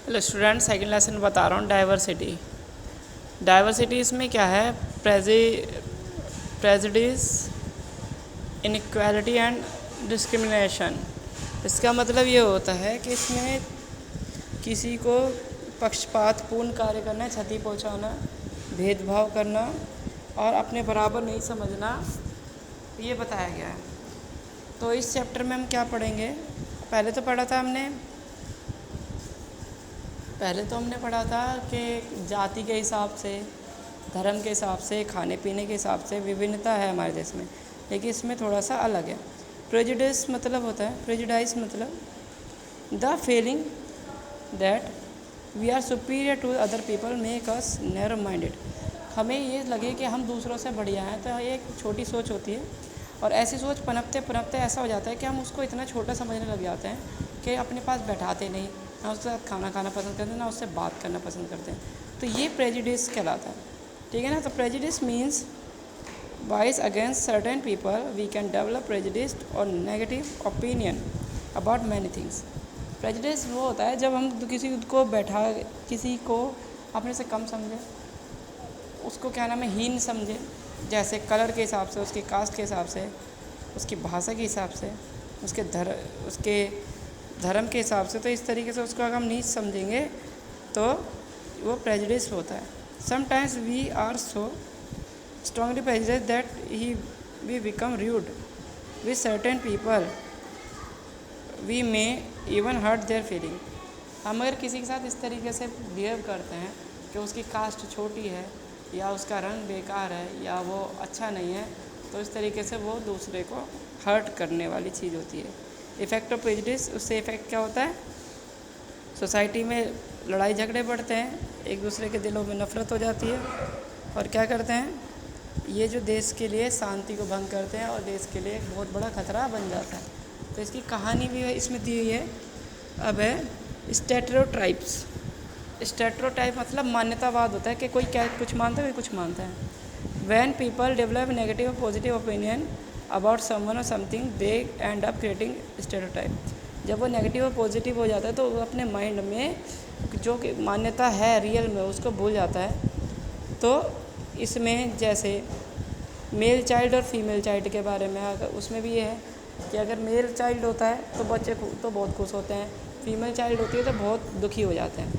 Hello student, second lesson बता रहा हूँ। डाइवर्सिटी। डाइवर्सिटी इसमें क्या है? Prejudice, inequality and discrimination. इसका मतलब ये होता है कि इसमें किसी को पक्षपातपूर्ण कार्य करना, क्षति पहुंचाना, भेदभाव करना और अपने बराबर नहीं समझना, ये बताया गया है। तो इस चैप्टर में हम क्या पढ़ेंगे? पहले तो हमने पढ़ा था कि जाति के हिसाब से, धर्म के हिसाब से, खाने पीने के हिसाब से विभिन्नता है हमारे देश में, लेकिन इसमें थोड़ा सा अलग है। प्रेजुडिस मतलब होता है, प्रेजुडाइज मतलब the feeling that we are superior to other people make us narrow minded. हमें ये लगे कि हम दूसरों से बढ़िया हैं, तो ये एक छोटी सोच होती है। और ऐसी सोच पनपते पनपते ऐसा हो जाता है कि हम उसको इतना छोटा समझने लग जाते हैं कि अपने पास बैठाते नहीं, ना उसके साथ खाना खाना पसंद करते हैं, ना उससे बात करना पसंद करते हैं। तो ये प्रेजुडिस कहलाता है, ठीक है ना। तो prejudice means bias against certain people. We can develop prejudice or negative opinion about many things. prejudice वो होता है जब हम किसी को अपने से कम समझे, उसको क्या नाम है, हीन समझे, जैसे कलर के हिसाब से, उसके कास्ट के हिसाब से, उसकी भाषा के हिसाब से, उसके धर्म के हिसाब से। तो इस तरीके से उसको अगर हम नीच समझेंगे तो वो प्रेजुडिस होता है। Sometimes we are so strongly prejudiced that we become rude with certain people. We may even hurt their feeling. हम अगर किसी के साथ इस तरीके से बिहेव करते हैं कि उसकी कास्ट छोटी है या उसका रंग बेकार है या वो अच्छा नहीं है, तो इस तरीके से वो दूसरे को हर्ट करने वाली चीज़ होती है। इफ़ेक्ट ऑफ प्रेजुडिस, उससे इफ़ेक्ट क्या होता है? सोसाइटी में लड़ाई झगड़े बढ़ते हैं, एक दूसरे के दिलों में नफ़रत हो जाती है, और क्या करते हैं, ये जो देश के लिए शांति को भंग करते हैं और देश के लिए एक बहुत बड़ा खतरा बन जाता है। तो इसकी कहानी भी इसमें दी हुई है। अब है स्टेरियोटाइप्स। स्टेरियोटाइप मतलब मान्यतावाद होता है कि कोई क्या कुछ मानता है, कोई कुछ मानता है। व्हेन पीपल डेवलप नेगेटिव और पॉजिटिव ओपिनियन अबाउट समवन और something, they and up creating stereotype. जब वो नेगेटिव और पॉजिटिव हो जाता है तो वो अपने माइंड में जो कि मान्यता है रियल में, उसको भूल जाता है। तो इसमें जैसे मेल चाइल्ड और फीमेल चाइल्ड के बारे में, अगर उसमें भी ये है कि अगर मेल चाइल्ड होता है तो बच्चे तो बहुत खुश होते हैं, फीमेल चाइल्ड होती है तो बहुत दुखी हो जाते हैं।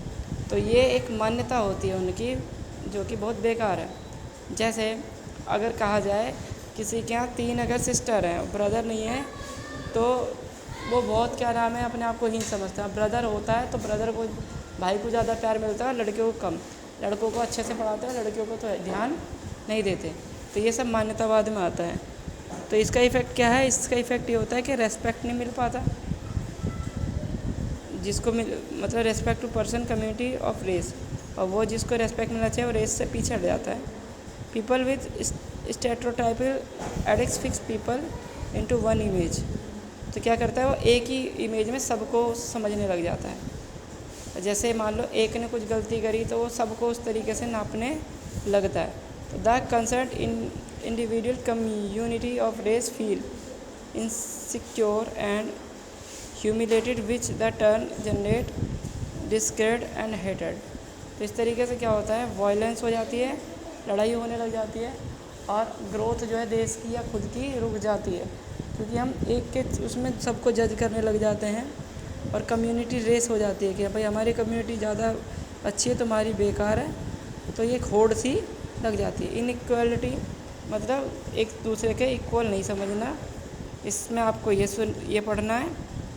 तो ये एक मान्यता होती है उनकी जो कि बहुत बेकार है। जैसे अगर कहा जाए किसी के यहाँ 3 अगर सिस्टर हैं, ब्रदर नहीं है, तो वो बहुत क्या नाम है, अपने आप को हीन समझता है। ब्रदर होता है तो ब्रदर को, भाई को ज़्यादा प्यार मिलता है, लड़कियों को कम। लड़कों को अच्छे से पढ़ाते हैं, लड़कियों को तो ध्यान नहीं देते। तो ये सब मान्यतावाद में आता है। तो इसका इफ़ेक्ट क्या है? इसका इफ़ेक्ट ये होता है कि रेस्पेक्ट नहीं मिल पाता, जिसको मतलब respect to person, community of race, और वो जिसको रेस्पेक्ट मिलना चाहिए वो रेस से पीछे हट जाता है। People with stereotypical addicts fix people into one image. तो क्या करता है, वो एक ही इमेज में सबको समझने लग जाता है। जैसे मान लो एक ने कुछ गलती करी तो वो सबको उस तरीके से नापने लगता है। तो the concern individual community of race feel insecure and humiliated which the turn generate discredit and हेटेड। तो इस तरीके से क्या होता है, वायलेंस हो जाती है, लड़ाई होने लग जाती है, और ग्रोथ जो है देश की या खुद की रुक जाती है, क्योंकि हम एक के उसमें सबको जज करने लग जाते हैं। और कम्युनिटी रेस हो जाती है कि भाई हमारी कम्युनिटी ज़्यादा अच्छी है, तुम्हारी बेकार है। तो ये होड़ सी लग जाती है। इनइक्वालिटी मतलब एक दूसरे के इक्वल नहीं समझना, इसमें आपको ये पढ़ना है।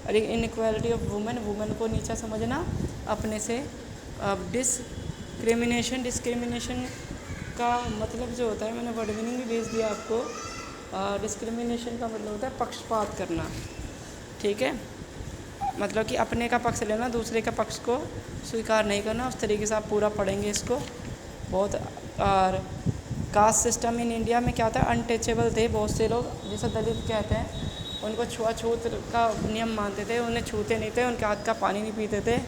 और इनइक्वालिटी ऑफ वुमेन को नीचा समझना अपने से। डिस्क्रिमिनेशन का मतलब जो होता है, मैंने वर्ड मीनिंग भी भेज दिया आपको। डिस्क्रिमिनेशन का मतलब होता है पक्षपात करना, ठीक है। मतलब कि अपने का पक्ष लेना, दूसरे का पक्ष को स्वीकार नहीं करना। उस तरीके से आप पूरा पढ़ेंगे इसको बहुत। और कास्ट सिस्टम इन इंडिया में क्या था, अनटचेबल थे बहुत से लोग, जैसे दलित कहते हैं, उनको छुआछूत का नियम मानते थे, उन्हें छूते नहीं थे, उनके हाथ का पानी नहीं पीते थे,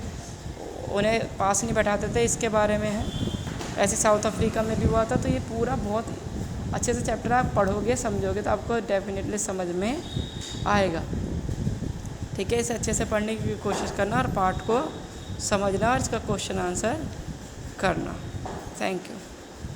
उन्हें पास नहीं बैठाते थे। इसके बारे में है। ऐसे साउथ अफ्रीका में भी हुआ था। तो ये पूरा बहुत अच्छे से चैप्टर आप पढ़ोगे, समझोगे तो आपको डेफिनेटली समझ में आएगा, ठीक है। इसे अच्छे से पढ़ने की कोशिश करना और पाठ को समझना और इसका क्वेश्चन आंसर करना। Thank you.